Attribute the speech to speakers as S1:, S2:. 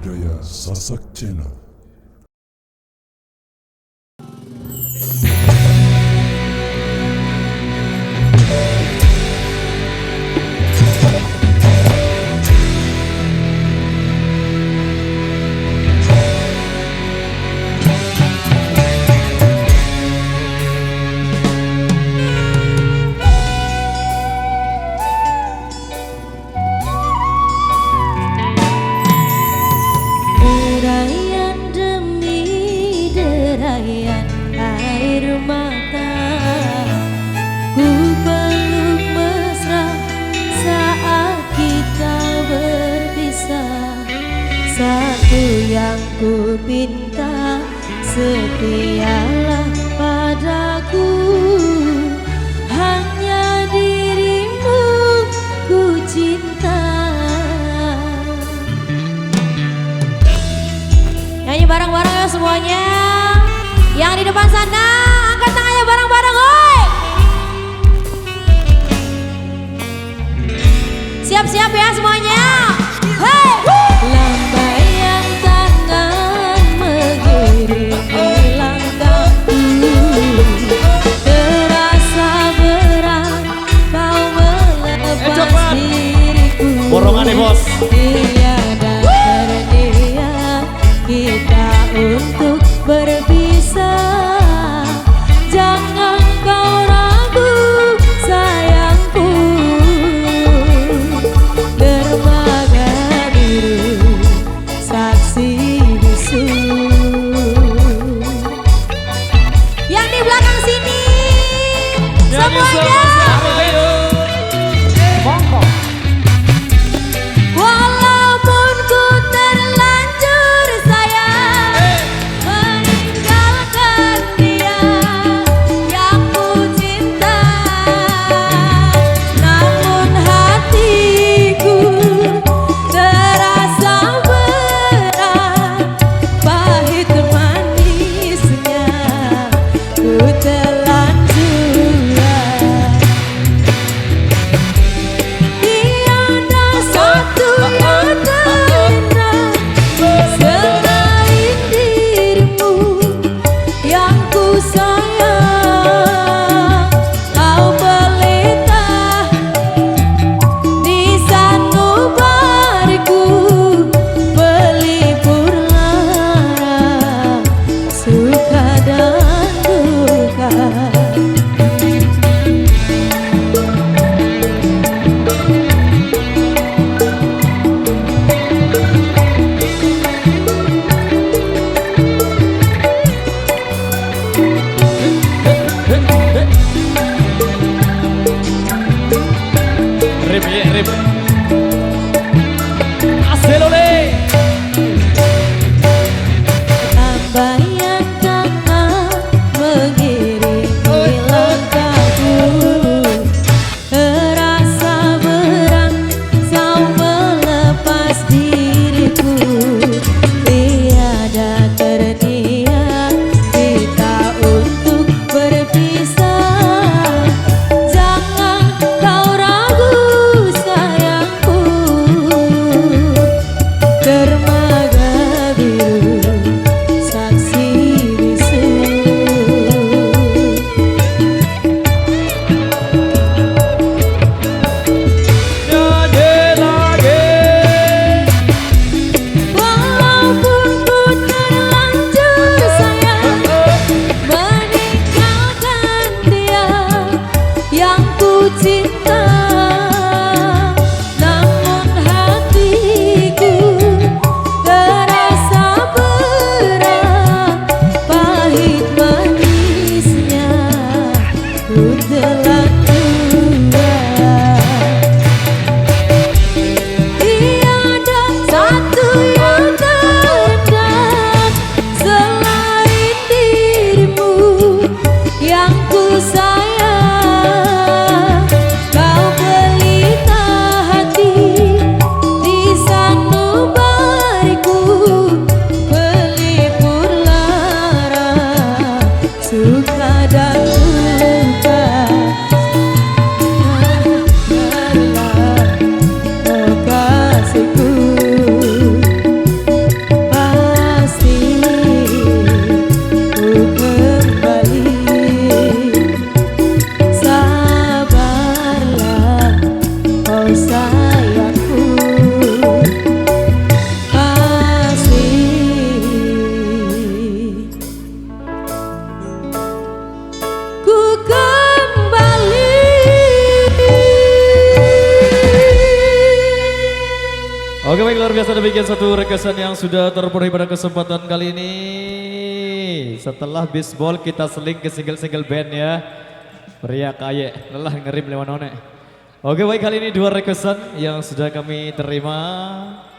S1: Budaya Sasak Channel.
S2: Satu yang ku pinta, setialah padaku. Hanya dirimu ku cinta. Nyanyi bareng-bareng ya semuanya. Yang di depan sana angkat tangannya bareng-bareng, oi. Siap-siap ya semuanya. Hey! Lambaian tangan mengiringi langkahku. Terasa berat kau melepas diriku.
S3: Borongannya bos.
S2: Tiada terniat kita untuk berpisah. Jangan kau ragu sayangku. Dermaga biru saksi bisu. Yang di belakang sini semuanya. Walau sayangku kasih ku kembali.
S3: Oke baik, luar biasa demikian satu requestan yang sudah terpenuhi pada kesempatan kali ini. Setelah bisbol kita seling ke single-single band ya. Pria kaya, lelah ngerim lewat none. Oke baik, kali ini dua requestan yang sudah kami terima.